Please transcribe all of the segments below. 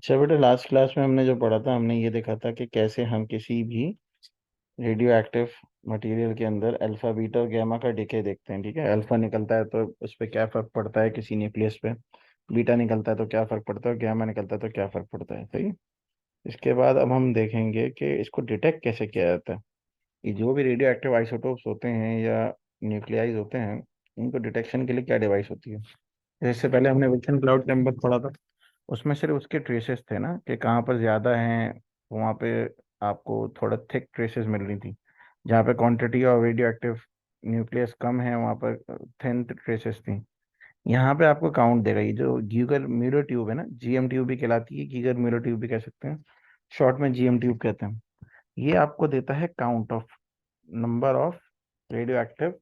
अच्छा बेटा, last class में हमने जो पढ़ा था, हमने ये देखा था कि कैसे हम किसी भी रेडियो एक्टिव मटेरियल के अंदर अल्फा बीटा और गामा का डिके देखते हैं। ठीक है, अल्फा निकलता है तो उस पर क्या फर्क पड़ता है किसी न्यूक्लियस पे, बीटा निकलता है तो क्या फर्क पड़ता है, और गामा निकलता है तो क्या फर्क पड़ता है। सही। इसके बाद अब हम देखेंगे कि इसको डिटेक्ट कैसे किया जाता है। ये जो भी रेडियो एक्टिव आइसोटोप्स होते हैं या न्यूक्लियाइज होते हैं, इनको डिटेक्शन के लिए क्या डिवाइस होती है। इससे पहले हमने विल्सन क्लाउड नंबर पढ़ा था, उसमें सिर्फ उसके ट्रेसेस थे ना, कि कहाँ पर ज़्यादा हैं वहाँ पे आपको थोड़ा थिक ट्रेसेस मिल रही थी, जहाँ पे quantity of radioactive nucleus कम है वहाँ पर थिन ट्रेसेस थी। यहाँ पे आपको काउंट देगा। ये जो गीगर म्यूलर ट्यूब है ना, जीएम ट्यूब भी कहलाती है, गीगर म्यूलर ट्यूब भी कह सकते हैं, शॉर्ट में जीएम ट्यूब कहते हैं। ये आपको देता है count of number of radio active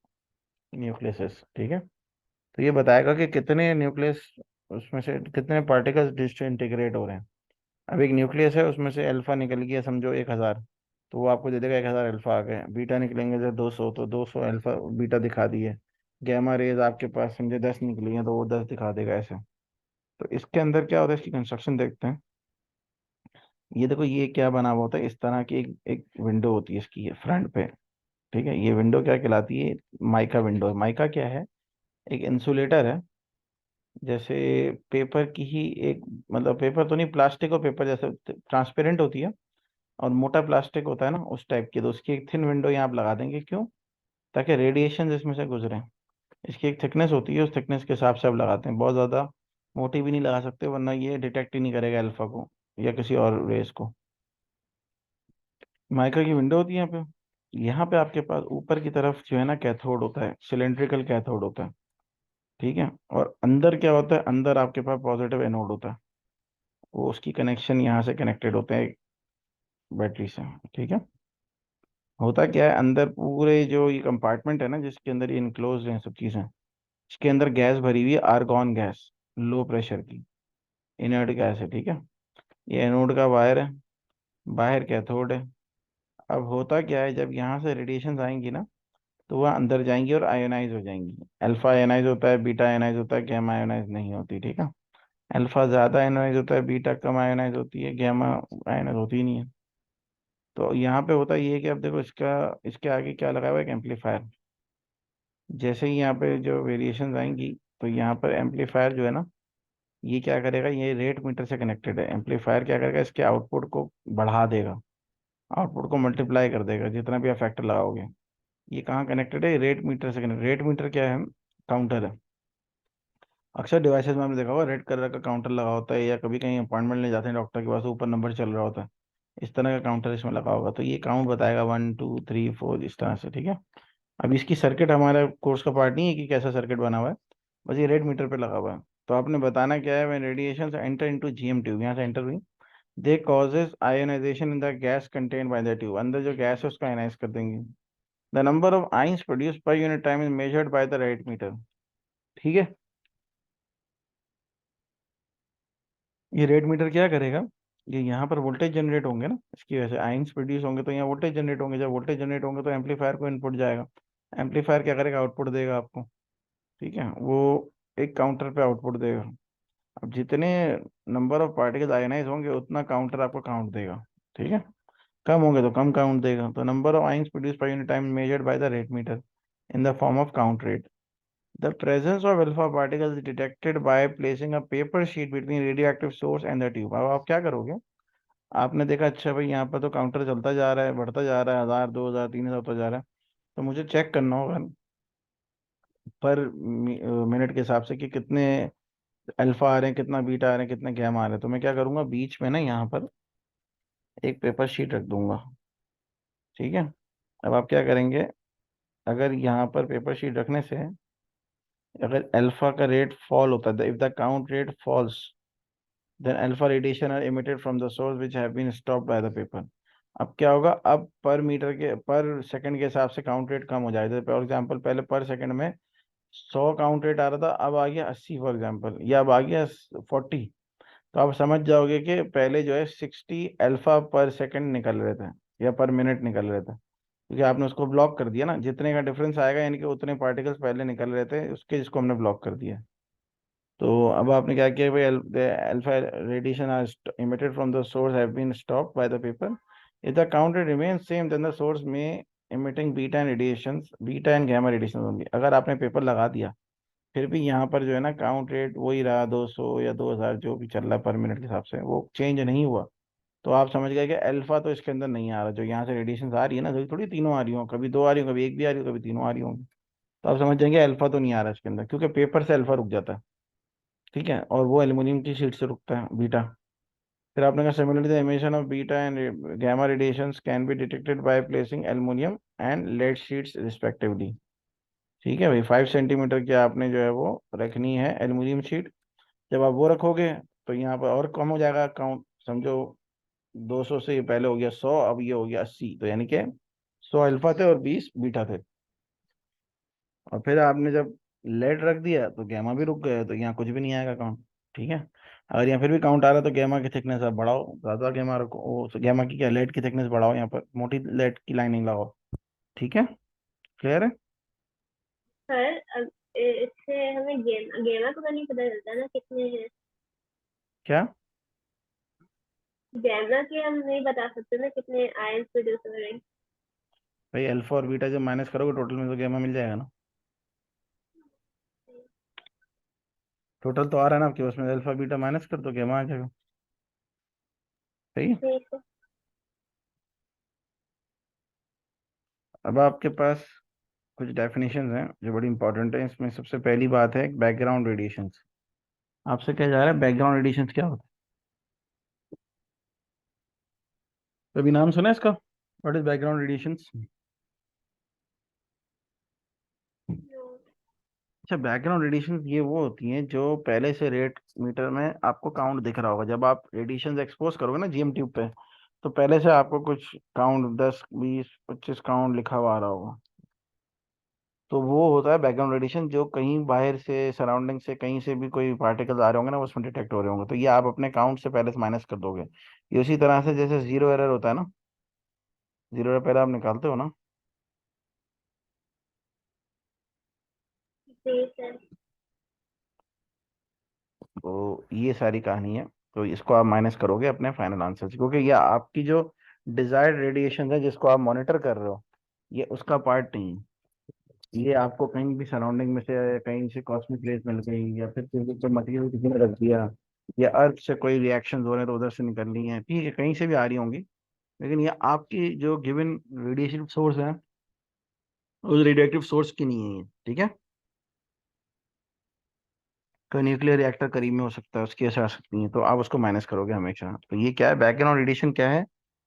nucleases. ठीक है, तो ये बताएगा कि कितने न्यूक्लियस, उसमें से कितने पार्टिकल्स डिसइंटीग्रेट हो रहे हैं। अब एक न्यूक्लियस है, उसमें से अल्फा निकल गया समझो 1,000, तो वो आपको दे देगा 1,000 अल्फा आ गए। बीटा निकलेंगे जब 200, तो 200 अल्फा बीटा दिखा दिए। गैमा रेज आपके पास समझे 10 निकली हैं, तो वो 10 दिखा देगा ऐसे। तो इसके अंदर क्या होता है, इसकी कंस्ट्रक्शन देखते हैं। ये देखो, ये क्या बना हुआ होता है, इस तरह की एक विंडो होती है इसकी फ्रंट पे। ठीक है, ये विंडो क्या कहलाती है, माइका विंडो है। माइका क्या है, एक इंसुलेटर है, जैसे पेपर की ही एक, मतलब पेपर तो नहीं, प्लास्टिक और पेपर जैसे ट्रांसपेरेंट होती है और मोटा प्लास्टिक होता है ना, उस टाइप की। तो उसकी एक थिन विंडो यहाँ आप लगा देंगे, क्यों? ताकि रेडिएशन इसमें से गुजरे। इसकी एक थिकनेस होती है, उस थिकनेस के हिसाब से आप लगाते हैं। बहुत ज़्यादा मोटी भी नहीं लगा सकते, वरना ये डिटेक्ट ही नहीं करेगा अल्फा को या किसी और रेस को। माइका की विंडो होती है यहाँ पे। यहाँ पे आपके पास ऊपर की तरफ जो है ना, कैथोड होता है, सिलेंड्रिकल कैथोड होता है। ठीक है, और अंदर क्या होता है, अंदर आपके पास पॉजिटिव एनोड होता है। वो उसकी कनेक्शन यहाँ से कनेक्टेड होते हैं बैटरी से। ठीक है, होता क्या है, अंदर पूरे जो ये कंपार्टमेंट है ना, जिसके अंदर ये इनक्लोज हैं सब चीज़ें, इसके अंदर गैस भरी हुई है, आर्गॉन गैस, लो प्रेशर की, इनर्ट गैस है। ठीक है, ये एनोड का वायर है, बाहर कैथोड है। अब होता क्या है, जब यहाँ से रेडिएशन आएंगी ना, तो वह अंदर जाएंगी और आयोनाइज हो जाएंगी। अल्फा आयोनाइज होता है, बीटा आयोनाइज होता है, गैमा आयोनाइज नहीं होती। ठीक है, अल्फा ज़्यादा आयोनाइज होता है, बीटा कम आयोनाइज होती है, गैमा आयोनाइज होती ही नहीं है। तो यहाँ पे होता ये है कि अब देखो, इसका इसके आगे क्या लगा हुआ है, एक एम्पलीफायर। जैसे ही यहाँ पे जो वेरिएशंस आएंगी, तो यहाँ पर एम्पलीफायर जो है ना, ये क्या करेगा, ये रेट मीटर से कनेक्टेड है। एम्पलीफायर क्या करेगा, इसके आउटपुट को बढ़ा देगा, आउटपुट को मल्टीप्लाई कर देगा जितना भी आप फैक्टर लगाओगे। ये कहाँ कनेक्टेड है, रेट मीटर से कनेक्टेड। रेट मीटर क्या है, काउंटर है। अक्सर डिवाइसेज में आपने देखा होगा, रेड कलर का काउंटर लगा होता है, या कभी कहीं अपॉइंटमेंट ले जाते हैं डॉक्टर के पास, ऊपर नंबर चल रहा होता है, इस तरह का काउंटर इसमें लगा होगा। तो ये काउंट बताएगा 1 2 3 4 इस तरह से। ठीक है, अब इसकी सर्किट हमारे कोर्स का पार्ट नहीं है कि कैसा सर्किट बना हुआ है, बस ये रेड मीटर पे लगा हुआ है। तो आपने बताना क्या है, when radiation enter into GM tube, यहाँ से एंटर हुई, they causes ionization in the gas contain by the tube, अंदर जो गैस है उसका आयनाइज कर देंगे। The number of ions produce per unit time is measured by the rate meter. ठीक है, ये रेड मीटर क्या करेगा, ये यहाँ पर वोल्टेज जनरेट होंगे ना, इसकी वजह से आइंस प्रोड्यूस होंगे, तो यहाँ वोल्टेज जनरेट होंगे। जब वोल्टेज जनरेट होंगे तो एम्पलीफायर को इनपुट जाएगा, एम्पलीफायर क्या करेगा, आउटपुट देगा आपको। ठीक है, वो एक काउंटर पे आउटपुट देगा। अब जितने नंबर ऑफ पार्टिकल्स आयनाइज होंगे, उतना काउंटर आपको काउंट देगा। ठीक है, कम होंगे तो कम काउंट देगा। तो number of ions produce per unit time measured by the rate meter in the form of count rate. The presence of alpha particles is detected by placing a paper sheet between radioactive source and the tube। अब आप क्या करोगे, आपने देखा अच्छा भाई यहाँ पर तो काउंटर चलता जा रहा है, बढ़ता जा रहा है, 1,000 2,000 3,000 होता जा रहा है, तो मुझे चेक करना होगा पर मिनट के हिसाब से कि कितने अल्फा आ रहे हैं, कितना बीटा आ रहे हैं, कितने गैमा आ रहे हैं। तो मैं क्या करूंगा, बीच में ना यहाँ पर एक पेपर शीट रख दूंगा। ठीक है, अब आप क्या करेंगे, अगर यहाँ पर पेपर शीट रखने से, अगर अल्फा का रेट फॉल होता है, if the count rate falls, then alpha radiation are emitted from the source which have been stopped by the paper। अब क्या होगा, अब पर मीटर के पर सेकंड के हिसाब से काउंट रेट कम हो जाएगा। फॉर एग्जांपल पहले पर सेकंड में 100 काउंट रेट आ रहा था, अब आ गया 80 फॉर एग्जांपल, या अब आ गया 40। तो आप समझ जाओगे कि पहले जो है 60 अल्फा पर सेकंड निकल रहे थे, या पर मिनट निकल रहे थे, क्योंकि आपने उसको ब्लॉक कर दिया ना। जितने का डिफरेंस आएगा यानी कि उतने पार्टिकल्स पहले निकल रहे थे उसके, जिसको हमने ब्लॉक कर दिया। तो अब आपने क्या किया भाई, alpha radiation are emitted from the source have been stopped by the paper, if the count rate remains same then the source में emitting beta and radiations, beta and gamma radiation होंगी। अगर आपने पेपर लगा दिया फिर भी यहाँ पर जो है ना काउंट रेट वही रहा, 200 या 2000 जो भी चल रहा है पर मिनट के हिसाब से, वो चेंज नहीं हुआ, तो आप समझ गए कि अल्फा तो इसके अंदर नहीं आ रहा। जो यहाँ से रेडिएशन आ रही है ना, जो थोड़ी तीनों आ रही हो, कभी दो आ रही हो, कभी एक भी आ रही हो, कभी तीनों आ रही होंगी, तो आप समझ जाएंगे अल्फा तो नहीं आ रहा इसके अंदर, क्योंकि पेपर से अल्फा रुक जाता है। ठीक है, और वो एल्यूमिनियम की शीट से रुकता है बीटा। फिर आपने कहा similarly the emission of beta and gamma radiations can be detected by placing aluminium and lead sheets respectively. ठीक है भाई, 5 सेंटीमीटर की आपने जो है वो रखनी है एल्युमिनियम शीट। जब आप वो रखोगे तो यहाँ पर और कम हो जाएगा काउंट, समझो 200 से ये पहले हो गया 100, अब ये हो गया 80, तो यानी कि 100 अल्फा थे और 20 बीटा थे। और फिर आपने जब लेड रख दिया तो गैमा भी रुक गया, तो यहाँ कुछ भी नहीं आएगा काउंट। ठीक है, अगर यहाँ फिर भी काउंट आ रहा है तो गैमा की थिकनेस आप बढ़ाओ, ज़्यादा गैमा रखो, वो गैमा की क्या, लेड की थिकनेस बढ़ाओ, यहाँ पर मोटी लेड की लाइनिंग लगाओ। ठीक है, क्लियर है? सर इससे हमें गेमा का तो नहीं पता चलता ना कितने हैं। क्या गैमा के हम नहीं बता सकते ना कितने आयन प्रोड्यूस हो रहे हैं। भाई, अल्फा और बीटा जब माइनस करोगे टोटल में तो गैमा मिल जाएगा ना। टोटल तो आ रहा है ना आपके, उसमें अल्फा बीटा माइनस कर दो गैमा आ जाएगा। सही है। ठीक है। अब आपके पास कुछ डेफिनेशंस हैं जो बड़ी इंपॉर्टेंट है। इसमें सबसे पहली बात है बैकग्राउंड रेडिएशंस। आपसे क्या जा रहा है, बैकग्राउंड रेडिएशंस क्या होता है? कभी नाम सुना है इसका? What is background radiations? अच्छा, बैकग्राउंड रेडिएशंस ये वो होती हैं जो पहले से रेट मीटर में आपको काउंट दिख रहा होगा। जब आप रेडिएशंस एक्सपोज करोगे ना जीएम ट्यूब पे, तो पहले से आपको कुछ काउंट 10 20 25 काउंट लिखा हुआ आ रहा होगा, तो वो होता है बैकग्राउंड रेडिएशन, जो कहीं बाहर से सराउंडिंग से कहीं से भी कोई पार्टिकल्स आ रहे होंगे ना, वो उसमें डिटेक्ट हो रहे होंगे, तो ये आप अपने काउंट से पहले से माइनस कर दोगे। ये उसी तरह से जैसे जीरो एरर होता है ना, जीरो एरर पहले आप निकालते हो ना, ठीक है। तो ये सारी कहानी है। तो इसको आप माइनस करोगे अपने फाइनल आंसर से, क्योंकि ये आपकी जो डिजायर्ड रेडिएशन है जिसको आप मॉनिटर कर रहे हो, ये उसका पार्ट नहीं है। ये आपको कहीं भी सराउंडिंग में से कहीं से कॉस्मिक रेज मिल गई, या फिर फिजिकल मटेरियल किसी ने रख दिया, या अर्थ से कोई रिएक्शन हो रहे हैं तो उधर से निकल रही हैं, ठीक है, कहीं से भी आ रही होंगी, लेकिन ये आपकी जो गिवन रेडिएशन सोर्स है उस रेडिएटिव सोर्स की नहीं है ये। ठीक है, कोई न्यूक्लियर रिएक्टर करीब में हो सकता है, उसकी ऐसे आ सकती है, तो आप उसको माइनस करोगे हमेशा। तो ये क्या है, बैकग्राउंड रेडिएशन क्या है?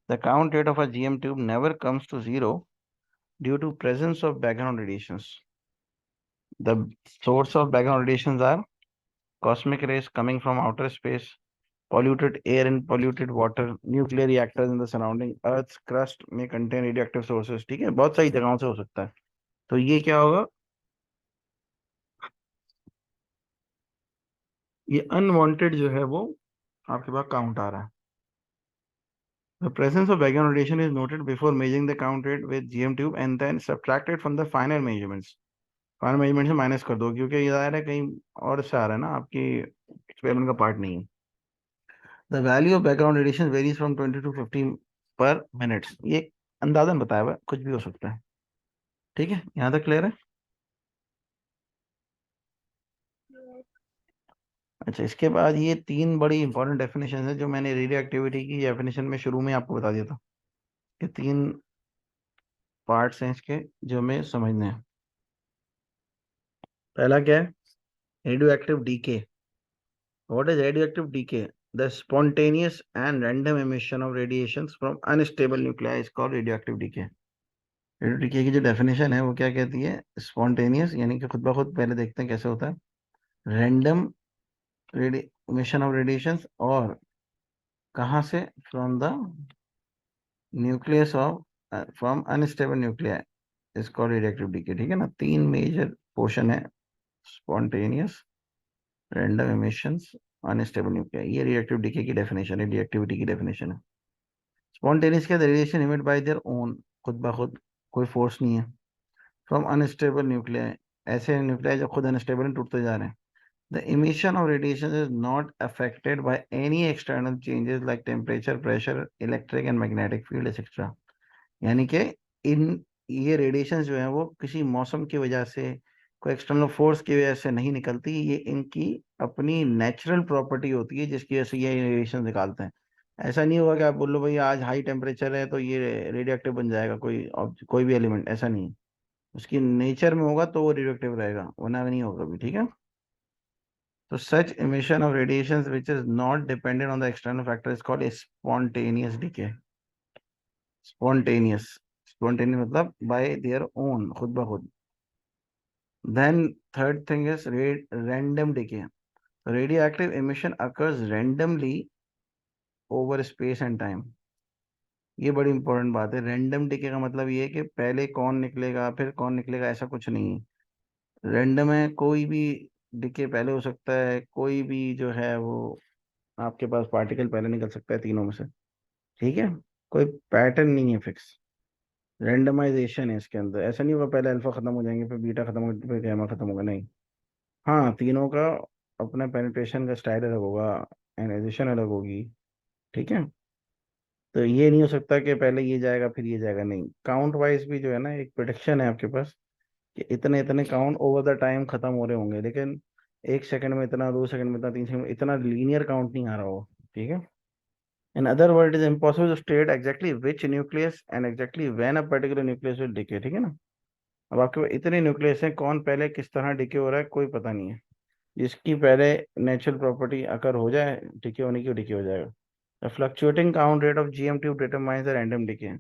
The count rate of a GM tube never comes to zero due to presence of background radiations. The source of background radiations are cosmic rays coming from outer space, polluted air and polluted water, nuclear reactors in the surrounding Earth's crust may contain radioactive sources। ठीक है, बहुत सारी जगहों से हो सकता है। तो ये क्या होगा, ये अनवांटेड जो है वो आपके पास काउंट आ रहा है। The presence of background radiation is noted before measuring the count rate with GM tube and then subtracted from the final measurements। Final measurement से माइनस कर दो, क्योंकि ये आ रहा है कहीं और से आ रहा है ना, आपकी एक्सपेरिमेंट का पार्ट नहीं है। The value of background radiation varies from 20 to 15 per minute. ये अंदाजन बताया हुआ है, कुछ भी हो सकता है। ठीक है, यहाँ तक क्लियर है? अच्छा, इसके बाद ये तीन बड़ी इंपॉर्टेंट डेफिनेशन है जो मैंने रेडियो एक्टिविटी की डेफिनेशन में शुरू में आपको बता दिया था, कि तीन पार्ट्स हैं इसके जो हमें समझने हैं। पहला क्या है, radioactive decay. What is radioactive decay? The spontaneous and random emission of radiations from unstable nuclei is called radioactive decay. Radio decay की जो डेफिनेशन है वो क्या कहती है, स्पॉन्टेनियस यानी कि खुद ब खुद, पहले देखते हैं कैसे होता है, रैंडम एमिशन ऑफ रेडिएशंस, और कहाँ से, from the nucleus of, from unstable nuclei is called radioactive decay. ठीक है ना, तीन मेजर पोर्शन है, spontaneous, random emissions, unstable nuclei. ये रिएक्टिव डीके की डेफिनेशन है, रिएक्टिविटी की डेफिनेशन है। स्पॉन्टेनियस क्या, radiation emit by their own, खुद ब खुद, कोई फोर्स नहीं है, फ्रॉम अनस्टेबल न्यूक्लियाई, ऐसे न्यूक्लियाई जो खुद अनस्टेबल टूटते जा रहे हैं, The emission of radiation is not affected by any external changes like temperature, pressure, electric and magnetic field, etc. यानी कि इन ये रेडिएशन जो है वो किसी मौसम की वजह से, कोई एक्सटर्नल फोर्स की वजह से नहीं निकलती, ये इनकी अपनी नेचुरल प्रॉपर्टी होती है जिसकी वजह से ये रेडिएशन निकालते हैं। ऐसा नहीं होगा कि आप बोल लो भाई आज हाई टेम्परेचर है तो ये रेडियो एक्टिव बन जाएगा, कोई भी एलिमेंट, ऐसा नहीं है। उसकी नेचर में होगा तो वो रेडियो एक्टिव रहेगा, वरना नहीं होगा भी, ठीक है। तो सच emission of radiations which is not dependent on the external factor is called a spontaneous decay. Spontaneous, spontaneous मतलब by their own, खुद ब खुद। Then third thing is random decay. Radioactive emission occurs randomly over space and time. ये बड़ी important बात है। Random decay का मतलब ये है कि पहले कौन निकलेगा फिर कौन निकलेगा, ऐसा कुछ नहीं है। रैंडम है, कोई भी डिके पहले हो सकता है, कोई भी जो है वो आपके पास पार्टिकल पहले निकल सकता है तीनों में से, ठीक है। कोई पैटर्न नहीं है फिक्स, रेंडमाइजेशन है इसके अंदर। ऐसा नहीं होगा पहले अल्फा खत्म हो जाएंगे फिर बीटा खत्म होगा फिर गैमा खत्म होगा, नहीं। हाँ, तीनों का अपना पेनिट्रेशन का स्टाइल अलग होगा, एनाइजेशन अलग होगी, ठीक है। तो ये नहीं हो सकता कि पहले ये जाएगा फिर ये जाएगा, नहीं। काउंट वाइज भी जो है ना एक प्रोडिक्शन है आपके पास कि इतने इतने काउंट ओवर द टाइम खत्म हो रहे होंगे, लेकिन 1 सेकंड में इतना, 2 सेकंड में इतना, 3 सेकंड में इतना लीनियर काउंट नहीं आ रहा हो, ठीक है। In other words, it is impossible to state exactly which nucleus and exactly when a particular nucleus will decay, ठीक है ना। अब आपके पास इतने न्यूक्लियस हैं, कौन पहले किस तरह डिके हो रहा है कोई पता नहीं है। जिसकी पहले नेचुरल प्रॉपर्टी अकर हो जाए डिके होने की, वो डिके हो जाएगा। The fluctuating count rate of GM determines the random decay.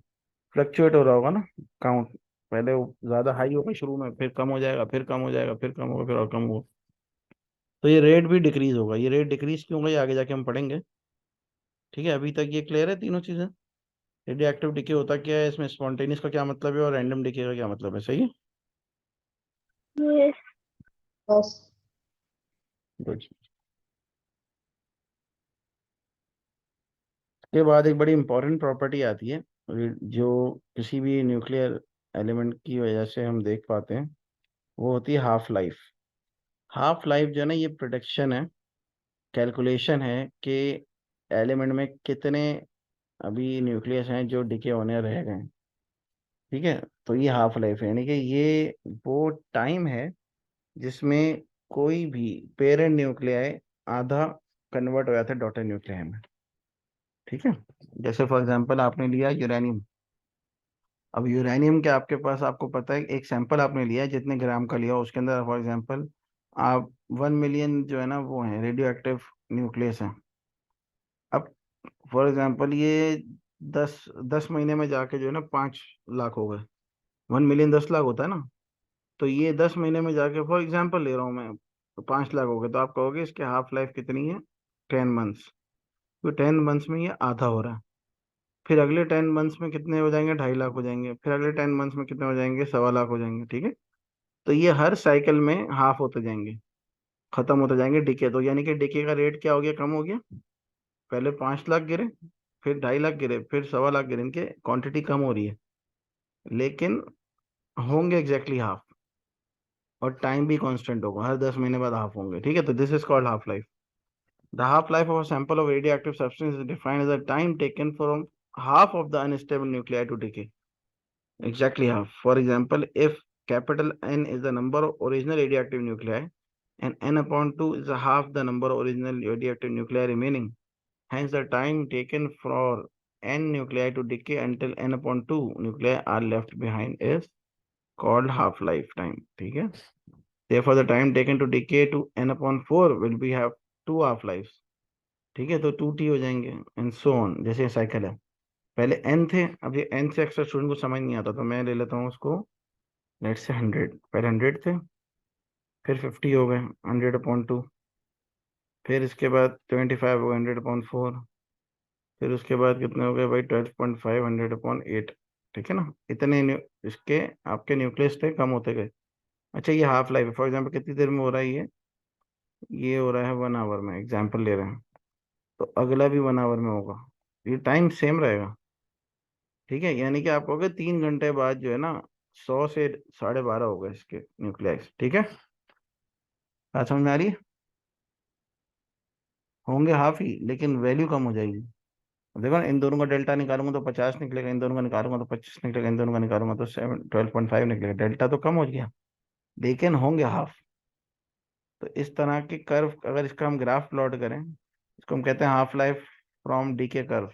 Fluctuate हो रहा होगा ना काउंट, पहले वो ज्यादा हाई होगा शुरू में, फिर कम हो जाएगा, फिर कम हो जाएगा, फिर कम होगा, फिर और कम होगा। तो ये रेट भी डिक्रीज होगा। ये रेट डिक्रीज क्यों होगा ये आगे जाके हम पढ़ेंगे, ठीक है। अभी तक ये क्लियर है तीनों चीजें। रेडियो एक्टिव डिके होता क्या है, इसमें स्पॉन्टेनियस का क्या मतलब है और रैंडम डिके का क्या मतलब है, सही है। यस। बस। गुड। के बाद एक बड़ी इंपॉर्टेंट प्रॉपर्टी आती है जो किसी भी न्यूक्लियर एलिमेंट की वजह से हम देख पाते हैं, वो होती है हाफ लाइफ। हाफ लाइफ जो है ना, ये प्रोडिक्शन है, कैलकुलेशन है कि एलिमेंट में कितने अभी न्यूक्लियस हैं जो डिके होने रह गए हैं, ठीक है। तो ये हाफ लाइफ है, यानी कि ये वो टाइम है जिसमें कोई भी पेरेंट न्यूक्लियाई आधा कन्वर्ट हो जाता है डॉटर न्यूक्लियाई में, ठीक है। जैसे फॉर एग्जांपल आपने लिया यूरेनियम। अब यूरेनियम के आपके पास, आपको पता है एक सैंपल आपने लिया है जितने ग्राम का लिया उसके अंदर फॉर एग्जांपल आप 1 मिलियन जो है ना वो है रेडियो एक्टिव न्यूक्लियस है। अब फॉर एग्जांपल ये 10 10 महीने में जाके जो है ना 5 लाख हो गए। 1 मिलियन 10 लाख होता है ना, तो ये 10 महीने में जाके फॉर एग्जांपल ले रहा हूँ मैं, तो 5 लाख हो गए। तो आप कहोगे इसकी हाफ लाइफ कितनी है, 10 मंथ्स। तो 10 मंथ्स में ये आधा हो रहा है। फिर अगले 10 मंथ्स में कितने हो जाएंगे, 2.5 लाख हो जाएंगे। फिर अगले 10 मंथ्स में कितने हो जाएंगे, 1.25 लाख हो जाएंगे, ठीक है। तो ये हर साइकिल में हाफ होते जाएंगे, खत्म होते जाएंगे डिके। तो यानी कि डिके का रेट क्या हो गया, कम हो गया। पहले 5 लाख गिरे, फिर 2.5 लाख गिरे, फिर 1.25 लाख गिरे, इनके क्वांटिटी कम हो रही है, लेकिन होंगे एग्जैक्टली हाफ। और टाइम भी कांस्टेंट होगा, हर 10 महीने बाद हाफ होंगे, ठीक है। तो this is called half life. The half life of a sample of radioactive substance is defined as the time taken from half of the unstable nuclei to decay. Exactly half. For example, if capital N is the number of original radioactive nuclei and N upon 2 is half the number of original radioactive nuclei remaining, hence the time taken for N nuclei to decay until N upon 2 nuclei are left behind is called half-life time. ठीक है? Therefore, the time taken to decay to N upon 4 will be have two half-lives. ठीक है, तो 2T हो जाएंगे and so on, जैसे cycle है। पहले एन थे, अब ये एन से अक्सर स्टूडेंट को समझ नहीं आता, तो मैं ले लेता हूँ उसको। लेट से 100, पहले 100 थे, फिर 50 हो गए 100/2, फिर इसके बाद 25 हो गए 100/4, फिर उसके बाद कितने हो गए भाई 12.5 100/8, ठीक है ना। इतने इसके आपके न्यूक्लियस थे, कम होते गए। अच्छा, ये हाफ लाइफ है, फॉर एग्जाम्पल कितनी देर में हो रहा है ये हो रहा है 1 आवर में, एग्जाम्पल ले रहे हैं। तो अगला भी 1 आवर में होगा, ये टाइम सेम रहेगा, ठीक है। यानी कि आप कहोगे 3 घंटे बाद जो है ना 100 से 12.5 हो गए इसके न्यूक्लियस, ठीक है। बात समझ में आ रही है। होंगे हाफ ही, लेकिन वैल्यू कम हो जाएगी। देखो ना, इन दोनों का डेल्टा निकालूंगा तो 50 निकलेगा, इन दोनों का निकालूंगा तो 25 निकलेगा, इन दोनों का निकालूंगा तो 12.5 निकलेगा। डेल्टा तो कम हो गया, लेकिन होंगे हाफ। तो इस तरह के कर्व, अगर इसका हम ग्राफ प्लॉट करें, इसको हम कहते हैं half life from decay curve.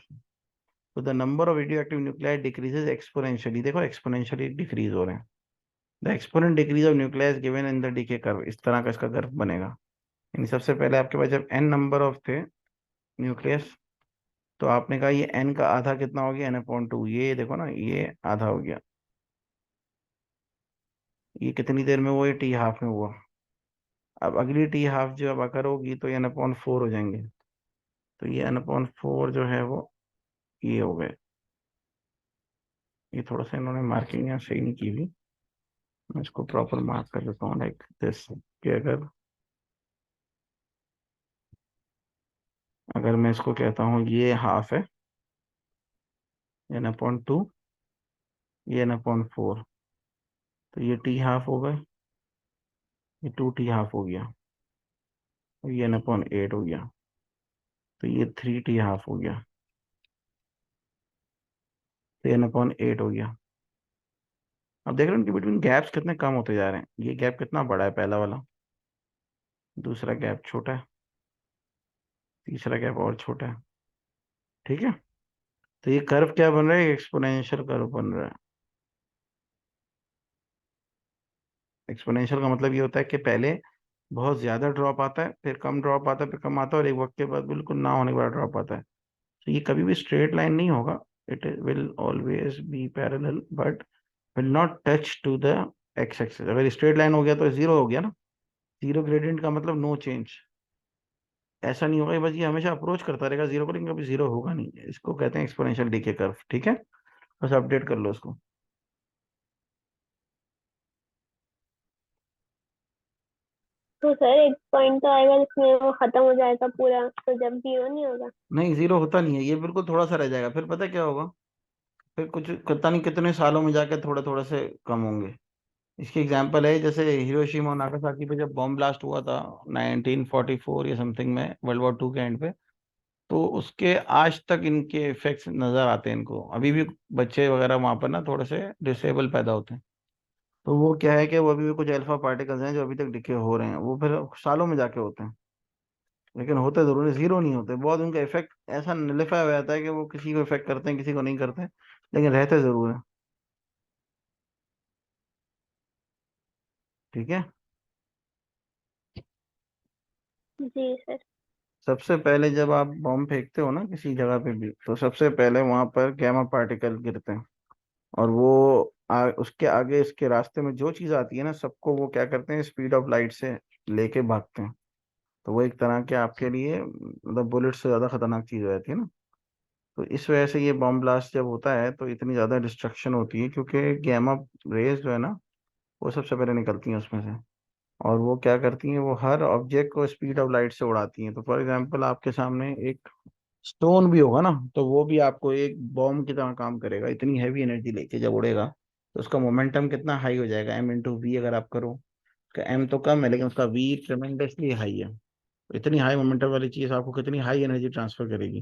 तो the number of radioactive nuclei decreases exponentially, देखो एक्सपोनेंशियली डिक्रीज हो रहे हैं। The exponent decrease of nucleus given in the decay curve, इस तरह का इसका कर्व बनेगा। यानी सबसे पहले आपके पास जब एन नंबर ऑफ थे न्यूक्लियस, तो आपने कहा ये एन का आधा कितना हो गया, n/2। ये देखो ना, ये आधा हो गया। ये कितनी देर में हुआ, ये टी हाफ में हुआ। अब अगली टी हाफ जो अब अगर होगी तो ये n/4 हो जाएंगे। तो ये n/4 जो है वो ये हो गए। ये थोड़ा सा इन्होंने मार्किंग यहाँ सही नहीं की हुई, मैं इसको प्रॉपर मार्क कर देता हूँ लाइक दिस। कि अगर अगर मैं इसको कहता हूँ ये हाफ है, n/2, ये n/4, तो ये टी हाफ हो गए, ये 2 टी हाफ हो गया, और ये n/8 हो गया, तो ये 3 टी हाफ हो गया, तो n/8 हो गया। अब देख रहे हैं कि बिटवीन गैप्स कितने कम होते जा रहे हैं। ये गैप कितना बड़ा है, पहला वाला, दूसरा गैप छोटा है, तीसरा गैप और छोटा है। ठीक है। तो ये कर्व क्या बन रहा है, एक्सपोनेंशियल कर्व बन रहा है। एक्सपोनेंशियल का मतलब ये होता है कि पहले बहुत ज्यादा ड्रॉप आता है, फिर कम ड्रॉप आता है, फिर कम आता है, और एक वक्त के बाद बिल्कुल ना होने के बाद ड्रॉप आता है। तो ये कभी भी स्ट्रेट लाइन नहीं होगा। It will always be parallel, but will not touch to the X axis. अगर स्ट्रेट लाइन हो गया तो जीरो हो गया ना। जीरो ग्रेडियंट का मतलब नो चेंज। ऐसा नहीं होगा, बस ये हमेशा अप्रोच करता रहेगा जीरो को, लेकिन कभी जीरो होगा नहीं। इसको कहते हैं एक्सपोनेंशियल डीके कर्व। ठीक है, बस अपडेट कर लो इसको। तो सर एक पॉइंट तो आएगा जिसमें वो खत्म हो जाएगा पूरा, तो जब जीरो नहीं होगा। नहीं, जीरो होता नहीं है, ये बिल्कुल थोड़ा सा रह जाएगा, फिर पता है क्या होगा, फिर कुछ पता नहीं कितने सालों में जाके थोड़े थोड़े से कम होंगे। इसकी एग्जांपल है, जैसे हिरोशिमा और नागासाकी पे जब बॉम्ब ब्लास्ट हुआ था 1944 या समथिंग में, वर्ल्ड वॉर 2 के एंड पे, तो उसके आज तक इनके इफेक्ट्स नजर आते हैं इनको अभी भी। बच्चे वगैरह वहां पर ना थोड़े से डिसेबल पैदा होते हैं। तो वो क्या है कि वो अभी भी कुछ अल्फा पार्टिकल्स हैं जो अभी तक डिके हो रहे हैं, वो फिर सालों में जाके होते हैं। लेकिन होते जरूर है, जीरो नहीं होते। बहुत उनका इफेक्ट ऐसा नलिफाई हो जाता है कि वो किसी को इफेक्ट करते हैं, किसी को नहीं करते हैं, लेकिन रहते जरूर है। ठीक है। जी सर। सबसे पहले जब आप बॉम्ब फेंकते हो ना किसी जगह पे भी, तो सबसे पहले वहां पर गैमा पार्टिकल गिरते हैं। और वो उसके आगे इसके रास्ते में जो चीज आती है ना, सबको वो क्या करते हैं, स्पीड ऑफ लाइट से लेके भागते हैं। तो वो एक तरह के आपके लिए मतलब बुलेट से ज्यादा खतरनाक चीज हो जाती है ना। तो इस वजह से ये बॉम्ब ब्लास्ट जब होता है तो इतनी ज्यादा डिस्ट्रक्शन होती है, क्योंकि गैमा रेज जो है ना, वो सबसे पहले निकलती हैं उसमें से। और वो क्या करती हैं, वो हर ऑब्जेक्ट को स्पीड ऑफ लाइट से उड़ाती हैं। तो फॉर एग्जांपल आपके सामने एक स्टोन भी होगा ना, तो वो भी आपको एक बॉम्ब की तरह काम करेगा, इतनी हैवी एनर्जी लेके जब उड़ेगा। तो उसका मोमेंटम कितना हाई हो जाएगा, m/v अगर आप करो। उसका m तो कम है, लेकिन उसका v ट्रेमेंडसली हाई है। तो इतनी हाई मोमेंटम वाली चीज आपको कितनी हाई एनर्जी ट्रांसफर करेगी।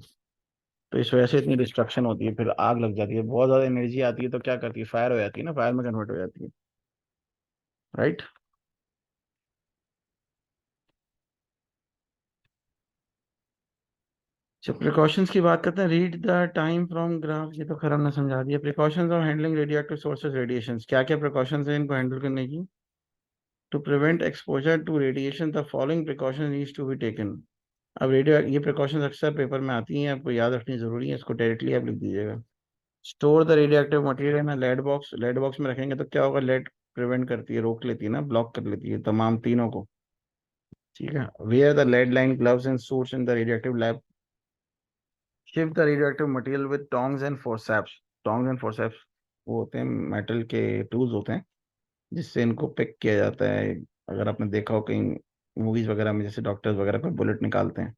तो इस वजह से इतनी डिस्ट्रक्शन होती है, फिर आग लग जाती है। बहुत ज्यादा एनर्जी आती है तो क्या करती है, फायर हो जाती है ना, फायर में कन्वर्ट हो जाती है। राइट। जब प्रिकॉशंस की बात करते हैं, read the time from graph, ये तो खैर हमने समझा दिया। Precautions of handling radioactive sources radiation, क्या क्या प्रिकॉशंस हैं इनको हैंडल करने की। To prevent exposure to radiation the following precaution needs to be taken. अब रेडियो ये प्रिकॉशंस अक्सर पेपर में आती हैं, आपको याद रखनी जरूरी है, इसको डायरेक्टली आप लिख दीजिएगा। Store the radioactive material in lead box, lead box में रखेंगे तो क्या होगा, लेड प्रिवेंट करती है, रोक लेती है ना, ब्लॉक कर लेती है तमाम तीनों को। ठीक है। Wear the lead line gloves and suits in the radioactive lab. Shift the radioactive material with tongs and forceps. Tongs and forceps वो होते हैं मेटल के टूल्स होते हैं, जिससे इनको पिक किया जाता है। अगर आपने देखा हो कहीं मूवीज वगैरह में, जैसे डॉक्टर्स वगैरह पर बुलेट निकालते हैं,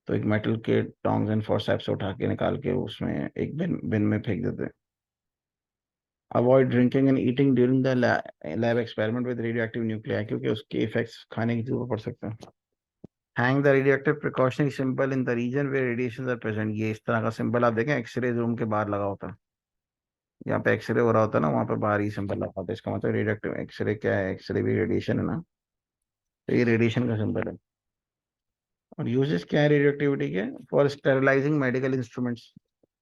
तो एक मेटल के टोंग्स एंड फोर्सेप्स उठा के निकाल के उसमें एक बिन बिन में फेंक देते हैं। Avoid drinking and eating during the lab experiment with radio active nuclei, क्योंकि उसके इफेक्ट्स खाने की चीजों पर पड़ सकते हैं। Hang the radioactive precautionary symbol in the region way radiation are present. ये इस तरह का सिंबल आप देखें एक्सरे रूम के बाहर लगा होता है, यहाँ पे एक्सरे हो रहा होता है ना, वहाँ पे बाहर ही सिंबल लगा होता है। इसका मतलब रेडियोएक्टिव एक्सरे क्या है, एक्सरे भी रेडिएशन है ना, तो ये रेडिएशन का सिंबल है। और यूजेस क्या है रेडियो एक्टिविटी के, फॉर स्टेरिलाइजिंग मेडिकल इंस्ट्रूमेंट्स।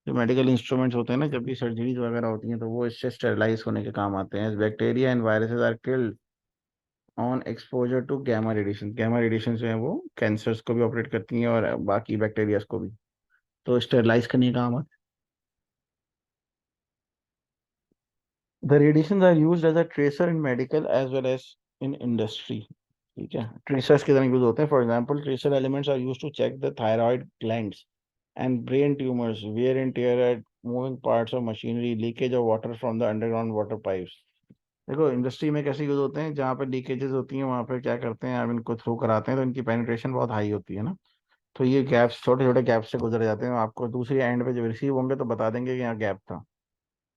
जो मेडिकल इंस्ट्रूमेंट्स होते हैं ना, जब भी सर्जरीज वगैरह होती हैं तो वो इससे स्टेरिलाइज होने के काम आते हैं। Bacteria and viruses are killed on exposure to gamma radiation. Gamma radiation जो है वो कैंसर्स को भी ऑपरेट करती हैं और बाकी बैक्टीरियाज को भी, तो स्टेरिलाइज करने का काम आता है। The radiation are used as a tracer in medical as well as in industry. ठीक है, ट्रेसर्स की तरह यूज होते हैं। For example tracer elements are use to check the thyroid glands and brain tumors, wear and tear at moving parts of machinery, leakage of water from the underground water pipes। देखो industry में कैसे use होते हैं, जहाँ पे leakages होती हैं वहाँ पे क्या करते हैं, अब इनको थ्रू कराते हैं तो इनकी पेनिट्रेशन बहुत हाई होती है ना, तो ये गैप्स छोटे छोटे गैप से गुजर जाते हैं। आपको दूसरी एंड पे जब रिसीव होंगे तो बता देंगे कि यहाँ गैप था।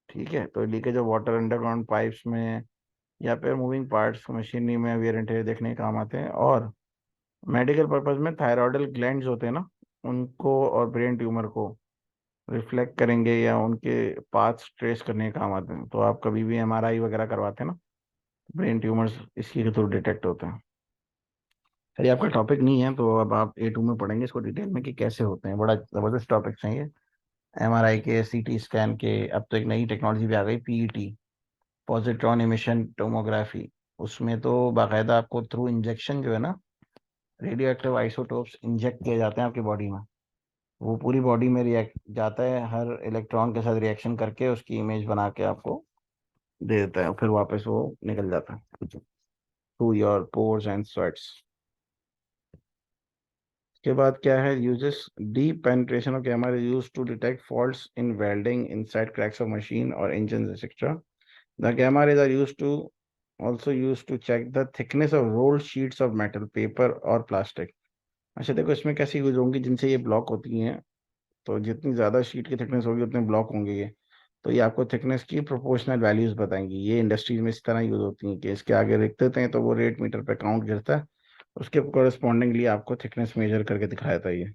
ठीक है, तो leakage of water underground pipes में या फिर मूविंग पार्ट्स मशीनरी में वियर एंड टेयर देखने के काम आते हैं। और मेडिकल पर्पज में थायरॉयडल ग्लैंड्स होते हैं ना, उनको और ब्रेन ट्यूमर को रिफ्लेक्ट करेंगे या उनके पाथ्स ट्रेस करने के काम आते हैं। तो आप कभी भी एमआरआई वगैरह करवाते हैं ना, ब्रेन ट्यूमर्स इसी के थ्रू डिटेक्ट होते हैं। अरे आपका टॉपिक नहीं है तो अब आप A2 में पढ़ेंगे इसको डिटेल में कि कैसे होते हैं। बड़ा जबरदस्त टॉपिक है ये, एमआरआई के, सीटी स्कैन के। अब तो एक नई टेक्नोलॉजी भी आ गई, पीईटी, पॉजिट्रॉन इमिशन टोमोग्राफी। उसमें तो बाकायदा आपको थ्रू इंजेक्शन जो है ना, रेडियो एक्टिव आइसोटोप्स इंजेक्ट किए जाते हैं आपकी बॉडी में। वो पूरी बॉडी में रिएक्ट जाता है, हर इलेक्ट्रॉन के साथ रिएक्शन करके उसकी इमेज बना के आपको दे देता है, फिर वापस वो निकल जाता है through your pores and sweats. के बाद क्या है uses, deep penetration of camera is used to detect faults in welding inside cracks of machine और इंजन एक्सेट्रा। द gamma rays are used to also used to check the thickness of rolled sheets of metal, paper और plastic. अच्छा देखो इसमें कैसी use होंगी, जिनसे ये ब्लॉक होती हैं, तो जितनी ज़्यादा शीट की थिकनेस होगी उतने ब्लॉक होंगे ये। तो ये आपको थिकनेस की प्रोपोर्शनल वैल्यूज बताएंगी। ये इंडस्ट्रीज में इस तरह यूज होती हैं कि इसके आगे लिख देते हैं तो वो रेट मीटर पे काउंट गिरता है, उसके कोरस्पॉन्डिंगली आपको थिकनेस मेजर करके दिखाया था ये।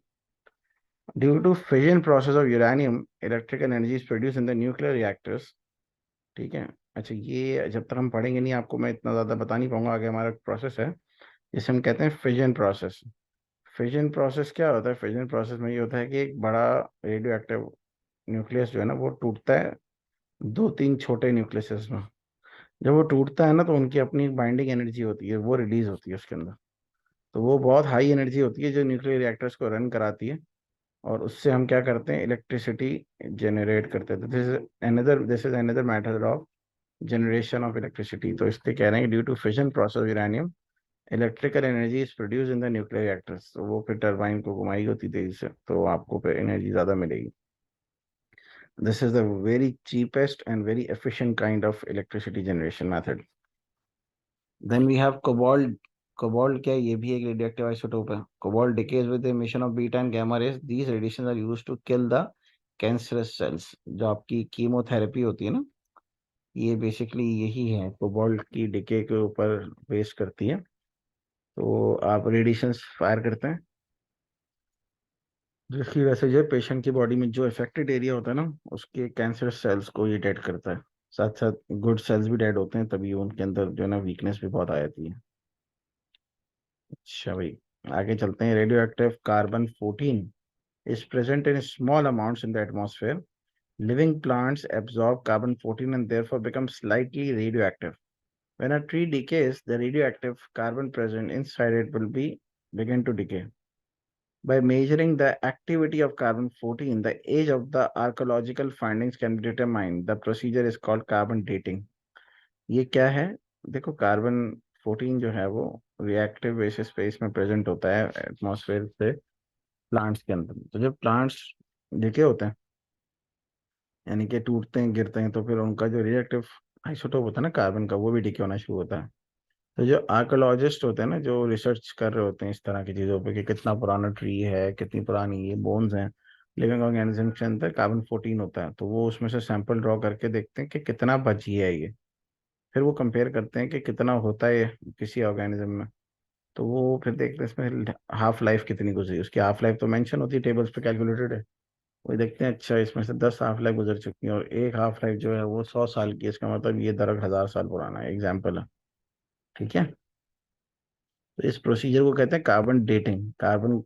Due to fission process of uranium, electrical energy is produce in the nuclear reactors. ठीक है, अच्छा ये जब तक हम पढ़ेंगे नहीं आपको मैं इतना ज़्यादा बता नहीं पाऊंगा। आगे हमारा प्रोसेस है जिसे हम कहते हैं फिजन प्रोसेस। फिजन प्रोसेस क्या होता है, फिजन प्रोसेस में ये होता है कि एक बड़ा रेडियो एक्टिव न्यूक्लियस जो है ना वो टूटता है दो तीन छोटे न्यूक्लियस में। जब वो टूटता है ना तो उनकी अपनी एक बाइंडिंग एनर्जी होती है, वो रिलीज होती है उसके अंदर। तो वो बहुत हाई एनर्जी होती है जो न्यूक्लियर रिएक्टर्स को रन कराती है, और उससे हम क्या करते हैं, इलेक्ट्रिसिटी जनरेट करते हैं। This is another method of generation of electricity. तो इसलिए कह रहे हैं due to fission process uranium, electrical energy is produce in the nuclear reactors. तो वो फिर टरबाइन को घुमाएगी होती तेजी से, तो आपको फिर एनर्जी ज़्यादा मिलेगी। This is the very cheapest and very efficient kind of electricity generation method. Then we have cobalt. Cobalt क्या है? ये भी एक radioactive isotope है। Cobalt decays with the emission of beta and gamma rays. These radiations are used to kill the cancerous cells। जो आपकी chemotherapy होती है ना, ये बेसिकली यही है, कोबाल्ट की डिके के ऊपर बेस करती है। तो आप रेडिएशंस फायर करते हैं जिसकी वजह से जो पेशेंट की बॉडी में जो इफेक्टेड एरिया होता है ना, उसके कैंसर सेल्स को ये डेड करता है। साथ साथ गुड सेल्स भी डेड होते हैं, तभी उनके अंदर जो है ना वीकनेस भी बहुत आ जाती है। अच्छा भाई, आगे चलते हैं। Radio active carbon 14 is present in small amounts in the atmosphere. Living plants absorb carbon 14 and therefore become slightly radioactive. When a tree decays, the radioactive carbon present inside it will be begin to decay. By measuring the activity of carbon-14, the age of the archaeological findings can be determined. The procedure is called carbon dating. ये क्या है? देखो carbon 14 जो है वो reactive basis पे इसमें present होता है एटमॉस्फेयर से प्लांट्स के अंदर। तो जब प्लांट्स डिके होते हैं, यानी कि टूटते हैं गिरते हैं, तो फिर उनका जो रिएक्टिव आइसोटोप होता है ना कार्बन का, वो भी डिके होना शुरू होता है। तो जो आर्कोलॉजिस्ट होते हैं ना, जो रिसर्च कर रहे होते हैं इस तरह की चीज़ों पे कि कितना पुराना ट्री है, कितनी पुरानी ये बोन्स हैं, लिविंग ऑर्गेनिज्म के अंदर कार्बन 14 होता है, तो वो उसमें से सैंपल ड्रॉ करके देखते हैं कि कितना बची है ये। फिर वो कंपेयर करते हैं कि कितना होता है किसी ऑर्गेनिज्म में। तो वो फिर देखते हैं इसमें हाफ लाइफ कितनी गुजरी, उसकी हाफ लाइफ तो मेंशन होती है, टेबल्स पे कैलकुलेटेड है। वही देखते हैं, अच्छा इसमें से 10 हाफ लाइफ गुजर चुकी है और एक हाफ लाइफ जो है वो 100 साल की है, इसका मतलब ये दरख्त 1000 साल पुराना है, एग्जाम्पल है। ठीक है। तो इस प्रोसीजर को कहते हैं कार्बन डेटिंग। कार्बन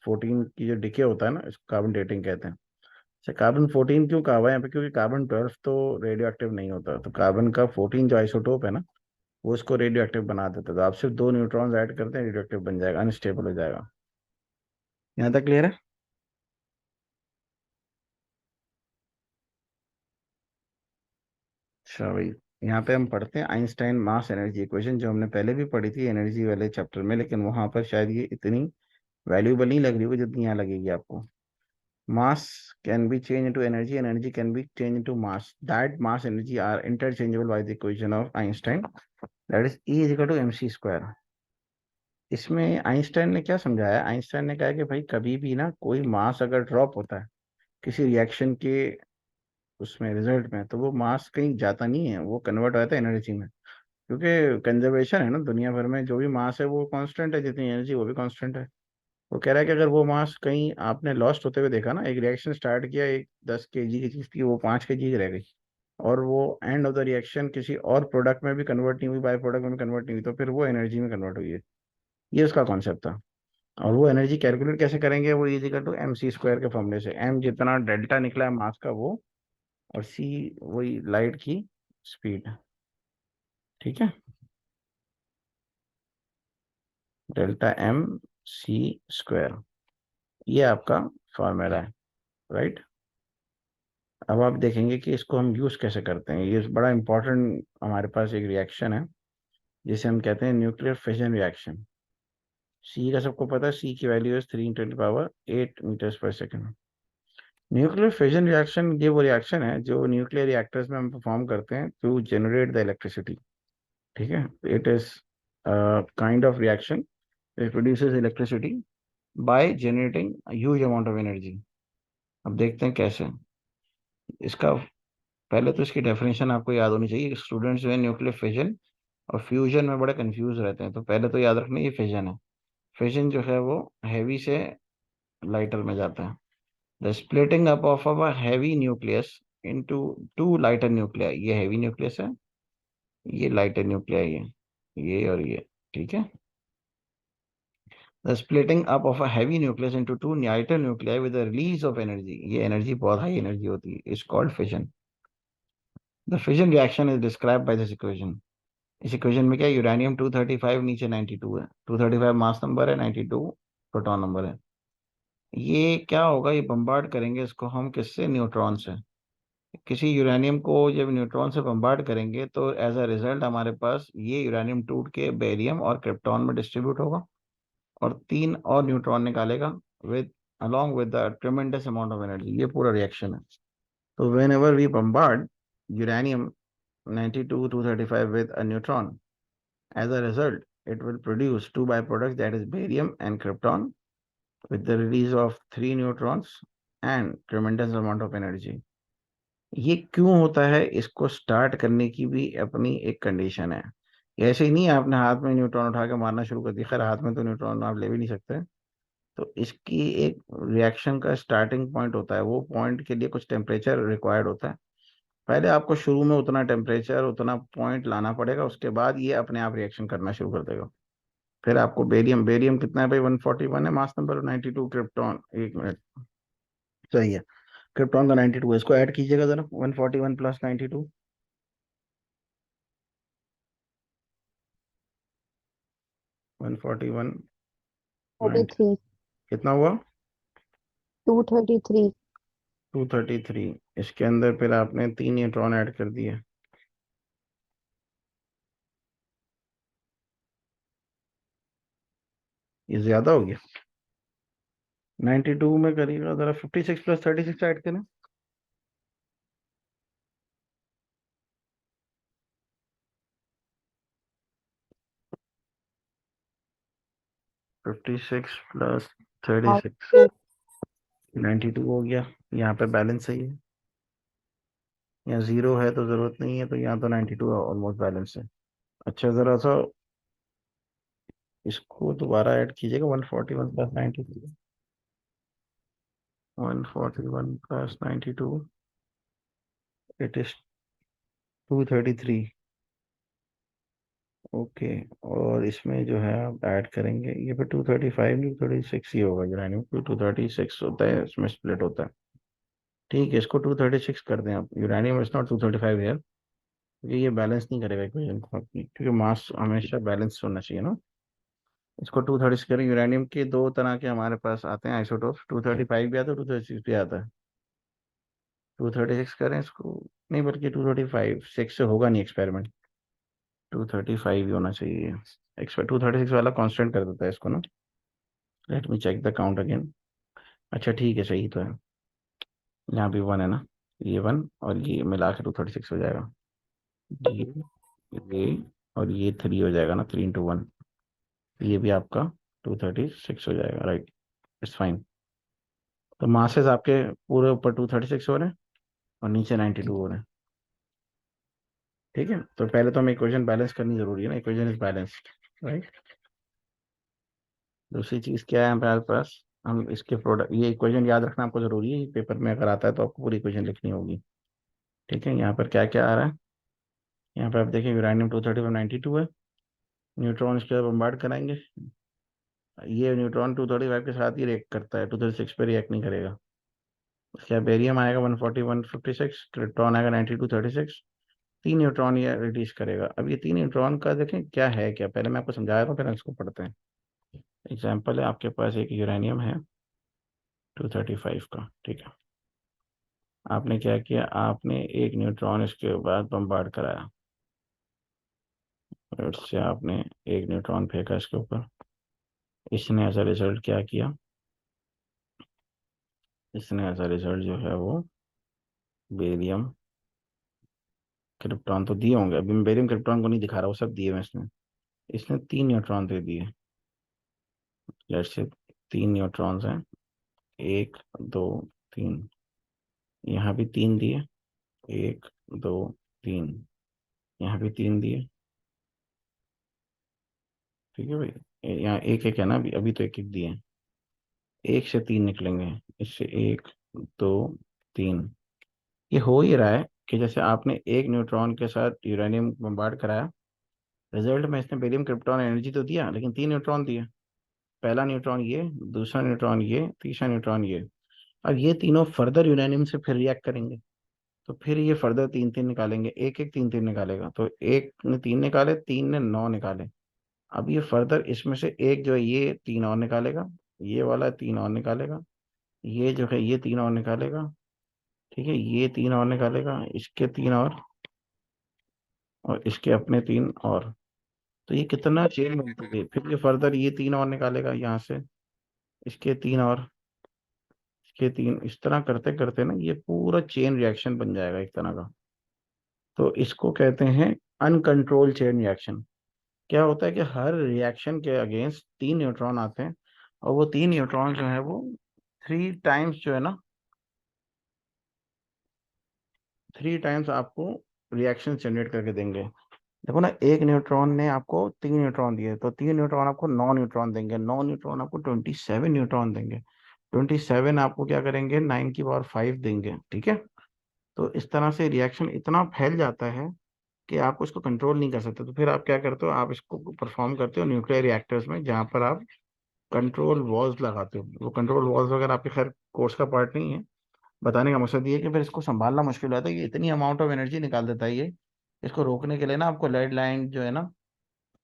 14 की जो डिके होता है ना, इसको कार्बन डेटिंग कहते हैं। अच्छा, कार्बन 14 क्यों कहा हुआ है यहाँ पे, क्योंकि कार्बन 12 तो रेडियो एक्टिव नहीं होता, तो कार्बन का 14 जो आइसोटोप है ना, वो इसको रेडियो एक्टिव बना देता है। तो आप सिर्फ 2 न्यूट्रॉन्स ऐड करते हैं, रेडियो एक्टिव बन जाएगा, अनस्टेबल हो जाएगा। यहाँ तक क्लियर है? अच्छा भाई, यहाँ पे हम पढ़ते हैं आइंस्टाइन मास एनर्जी इक्वेशन, जो हमने पहले भी पढ़ी थी एनर्जी वाले चैप्टर में, लेकिन वहां पर शायद ये इतनी वैल्यूएबल नहीं लग रही होगी जितनी यहाँ लगेगी आपको। मास can be changed into energy and energy can be changed into mass. That mass energy are interchangeable by the equation of Einstein, that is E is equal to mc square. इसमें Einstein ने क्या समझाया, Einstein ने कहा कि भाई कभी भी ना कोई मास अगर ड्रॉप होता है किसी रिएक्शन के उसमें रिजल्ट में, तो वो मास कहीं जाता नहीं है, वो कन्वर्ट हो जाता है एनर्जी में। क्योंकि कंजर्वेशन है ना, दुनिया भर में जो भी मास है वो कांस्टेंट है, जितनी एनर्जी वो भी कांस्टेंट है। वो कह रहा है कि अगर वो मास कहीं आपने लॉस्ट होते हुए देखा ना, एक रिएक्शन स्टार्ट किया एक 10 kg की चीज की, वो 5 kg की रह गई, और वो एंड ऑफ द रिएक्शन किसी और प्रोडक्ट में भी कन्वर्ट नहीं हुई, बाय प्रोडक्ट में भी कन्वर्ट नहीं हुई, तो फिर वो एनर्जी में कन्वर्ट हुई है। ये उसका कॉन्सेप्ट था। और वो एनर्जी कैलकुलेट कैसे करेंगे, वो is equal to M C square के फॉर्मूले से। एम जितना डेल्टा निकला है मास का वो, और सी वही लाइट की स्पीड। ठीक है। डेल्टा एम सी स्क्वायर, ये आपका फॉर्मूला है। राइट। अब आप देखेंगे कि इसको हम यूज कैसे करते हैं, ये बड़ा इंपॉर्टेंट हमारे पास एक रिएक्शन है जिसे हम कहते हैं न्यूक्लियर फिजन रिएक्शन। सी का सबको पता है, सी की वैल्यू है 3 × 10⁻⁸ न्यूक्लियर फिजन रिएक्शन ये वो रिएक्शन है जो न्यूक्लियर रिएक्टर्स में हम परफॉर्म करते हैं टू जनरेट द इलेक्ट्रिसिटी। ठीक है। It is kind of reaction it produces electricity by generating huge amount of energy. अब देखते हैं कैसे। इसका पहले तो इसकी डेफिनेशन आपको याद होनी चाहिए। स्टूडेंट्स जो है न्यूक्लियर फिजन और फ्यूजन में बड़े कंफ्यूज रहते हैं, तो पहले तो याद रखना ये फिजन है। फिजन जो है वो हैवी से लाइटर में जाता है। The splitting up of a heavy nucleus into two lighter nuclei, ये हैवी न्यूक्लियस है, ये लाइटर न्यूक्लियाई है, ये और ये। ठीक है। The splitting up of a heavy nucleus into two lighter nuclei with the release of energy, ये एनर्जी बहुत हाई एनर्जी होती है, is called fission. The fission reaction is describe by this equation. इस इक्वेशन में क्या है, uranium 235 नीचे 92 है, 235 मास नंबर है, 92 प्रोटॉन नंबर है। ये क्या होगा, ये बम्बार्ड करेंगे इसको हम किससे, न्यूट्रॉन से। किसी यूरेनियम को जब न्यूट्रॉन से बम्बार्ड करेंगे तो एज अ रिजल्ट हमारे पास ये यूरेनियम टूट के बेरियम और क्रिप्टॉन में डिस्ट्रीब्यूट होगा, और 3 और न्यूट्रॉन निकालेगा with along with the tremendous amount of energy। ये पूरा रिएक्शन है। तो whenever we bombard uranium 92 235 with a neutron, as a result, it will produce two byproducts, that is barium and krypton, with the release of 3 neutrons and tremendous amount of energy। ये क्यों होता है, इसको start करने की भी अपनी एक कंडीशन है। ऐसे ही नहीं है आपने हाथ में न्यूट्रॉन उठा के मारना शुरू कर दिया, खैर हाथ में तो न्यूट्रॉन आप ले भी नहीं सकते। तो इसकी एक रिएक्शन का स्टार्टिंग पॉइंट होता है, वो पॉइंट के लिए कुछ टेम्परेचर रिक्वायर्ड होता है। पहले आपको शुरू में उतना टेम्परेचर उतना पॉइंट लाना पड़ेगा, उसके बाद ये अपने आप रिएक्शन करना शुरू कर देगा। फिर आपको बेरियम, बेरियम कितना है भाई, 141 है मास नंबर, 92 क्रिप्टॉन, एक मिनट, सही है, क्रिप्टॉन का 92 है, इसको ऐड कीजिएगा जरा, 141 प्लस 92, 141 थर्टी 90, थ्री कितना हुआ, 233। 233। इसके अंदर फिर आपने 3 न्यूट्रॉन ऐड कर दिए, ये ज्यादा हो गया। 92 में करिएगा जरा, 56 प्लस 36 ऐड करें, 56 प्लस थर्टी और सिक्स टू। 92 हो गया। यहाँ पे बैलेंस सही है, यहाँ जीरो है तो जरूरत नहीं है, तो यहाँ तो 92 ऑलमोस्ट बैलेंस है। अच्छा, जरा सा इसको दोबारा ऐड कीजिएगा, 141 + 92, 141 + 92, इट इज 233। ओके। और इसमें जो है आप ऐड करेंगे, ये पे 235 नहीं 236 ही होगा, यूरेनियम 236 होता है, इसमें स्प्लिट होता है। ठीक है, इसको 236 कर दें आप, यूरेनियम इज नॉट 235 है, क्योंकि ये बैलेंस नहीं करेगा इक्वेशन को अपनी, क्योंकि मास हमेशा बैलेंस होना चाहिए ना। इसको 236 करें। यूरेनियम के दो तरह के हमारे पास आते हैं आइसोटोप, 235 भी आता है, 236 भी आता है। 236 करें इसको, नहीं बल्कि 235, 6 से होगा नहीं एक्सपेरिमेंट, 235 ही होना चाहिए। एक्सपेर 236 वाला कांस्टेंट कर देता है इसको ना। Let me check the count again. अच्छा ठीक है, सही तो है। यहाँ भी 1 है ना, ये 1 और ये मिला के 236 हो जाएगा। ये और ये 3 हो जाएगा ना, 3 × 1, ये भी आपका 236 हो जाएगा, राइट। It's fine. तो मासेस आपके पूरे ऊपर 236 हो रहे हैं और नीचे 92 हो रहे हैं। ठीक है, तो पहले तो हमें इक्वेशन बैलेंस करनी जरूरी है ना, इक्वेशन इज बैलेंस्ड, राइट। दूसरी चीज क्या है हमारे पास, हम इसके प्रोडक्ट, ये इक्वेशन याद रखना आपको जरूरी है, पेपर में अगर आता है तो आपको पूरी इक्वेशन लिखनी होगी। ठीक है, यहाँ पर क्या क्या आ रहा है, यहाँ पर आप देखिए यूरेनियम 235 92 है, न्यूट्रॉन इसके साथ बम्बार्ड कराएंगे, ये न्यूट्रॉन 235 के साथ ही रिएक्ट करता है, 236 पे रिएक्ट नहीं करेगा। उसके बाद बेरियम आएगा 140 156, क्रिप्टॉन आएगा 92 36, 3 न्यूट्रॉन ये रिलीज करेगा। अब ये 3 न्यूट्रॉन का देखें क्या है, क्या पहले मैं आपको समझाया था, फिर हम इसको पढ़ते हैं। एग्जाम्पल है, आपके पास एक यूरेनियम है 235 का, ठीक है। आपने क्या किया, आपने एक न्यूट्रॉन इसके बाद बम्बार्ड कराया, और उससे आपने एक न्यूट्रॉन फेंका इसके ऊपर। इसने एज अ रिजल्ट क्या किया, इसने एज अ रिजल्ट जो है वो बेरियम क्रिप्टॉन तो दिए होंगे, अभी मैं बेरियम क्रिप्टॉन को नहीं दिखा रहा, वो सब दिए हुए इसने। इसने 3 न्यूट्रॉन दे दिए, लेट्स से 3 न्यूट्रॉन्स हैं, 1 2 3, यहाँ भी 3 दिए, 1 2 3, यहाँ भी 3 दिए। ठीक है भाई, यहाँ एक एक है ना, अभी अभी तो एक एक दिए हैं, 1 से 3 निकलेंगे, इससे 1 2 3। ये हो ही रहा है कि जैसे आपने एक न्यूट्रॉन के साथ यूरेनियम बम्बार्ड कराया, रिजल्ट में इसने बेरियम क्रिप्टॉन एनर्जी तो दिया, लेकिन 3 न्यूट्रॉन दिए। पहला न्यूट्रॉन ये, दूसरा न्यूट्रॉन ये, तीसरा न्यूट्रॉन ये। अब ये तीनों फर्दर यूरेनियम से फिर रिएक्ट करेंगे, तो फिर ये फर्दर 3 3 निकालेंगे, एक एक 3 3 निकालेगा, तो एक ने 3 निकाले, 3 ने 9 निकाले। अब ये फर्दर इसमें से एक जो है ये 3 और निकालेगा, ये वाला 3 और निकालेगा, ये जो है ये 3 और निकालेगा। ठीक है, ये 3 और निकालेगा, इसके 3 और इसके अपने 3 और। तो ये कितना चेन बनती है, फिर ये फर्दर ये 3 और निकालेगा यहाँ से, इसके 3 और, इसके 3, इस तरह करते करते ना ये पूरा चेन रिएक्शन बन जाएगा एक तरह का। तो इसको कहते हैं अनकंट्रोल चेन रिएक्शन। क्या होता है कि हर रिएक्शन के अगेंस्ट 3 न्यूट्रॉन आते हैं, और वो 3 न्यूट्रॉन जो है वो 3 टाइम्स जो है ना, 3 टाइम्स आपको रिएक्शन जनरेट करके देंगे। देखो ना, एक न्यूट्रॉन ने आपको 3 न्यूट्रॉन दिए, तो 3 न्यूट्रॉन आपको 9 न्यूट्रॉन देंगे, 9 न्यूट्रॉन आपको 27 न्यूट्रॉन देंगे, 27 आपको क्या करेंगे, 9 की पावर 5 देंगे। ठीक है, तो इस तरह से रिएक्शन इतना फैल जाता है कि आप उसको कंट्रोल नहीं कर सकते। तो फिर आप क्या करते हो, आप इसको परफॉर्म करते हो न्यूक्लियर रिएक्टर्स में, जहाँ पर आप कंट्रोल वॉल्स लगाते हो। वो कंट्रोल वॉल्स वगैरह आपके खैर कोर्स का पार्ट नहीं है, बताने का मकसद ये है कि फिर इसको संभालना मुश्किल होता है, ये इतनी अमाउंट ऑफ एनर्जी निकाल देता है ये। इसको रोकने के लिए ना आपको लेड लाइन जो है ना,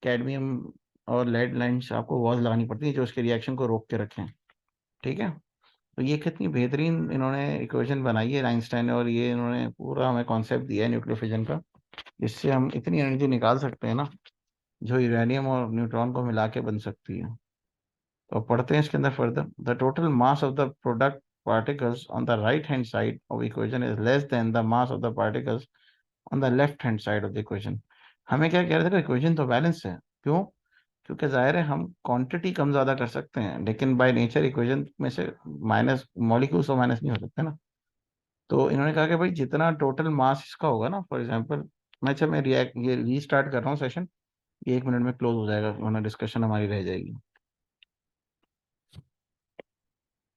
कैडमियम और लेड लाइन्स आपको वॉल्स लगानी पड़ती है, जो इसके रिएक्शन को रोक के रखें। ठीक है, तो ये कितनी बेहतरीन इन्होंने इक्वेशन बनाई है आइंस्टाइन ने, और ये इन्होंने पूरा हमें कॉन्सेप्ट दिया है न्यूक्लियर फिजन का, जिससे हम इतनी एनर्जी निकाल सकते हैं ना, जो यूरेनियम और न्यूट्रॉन को मिला के बन सकती है। तो पढ़ते हैं इसके अंदर further, the total mass of the product particles on the right hand side of equation is less than the mass of the particles on the left hand side of the equation. हमें क्या कह रहे थे कि equation तो balance है, क्यों, क्योंकि जाहिर है हम क्वांटिटी कम ज्यादा कर सकते हैं, लेकिन बाय नेचर इक्वेशन में से माइनस मॉलिक्यूल्स तो माइनस नहीं हो सकते ना। तो इन्होंने कहा कि भाई जितना टोटल मास इसका होगा ना, फॉर एग्जांपल मैं, अच्छा मैं रिएक्ट ये रीस्टार्ट कर रहा हूँ सेशन, ये 1 मिनट में क्लोज हो जाएगा, वरना डिस्कशन हमारी रह जाएगी।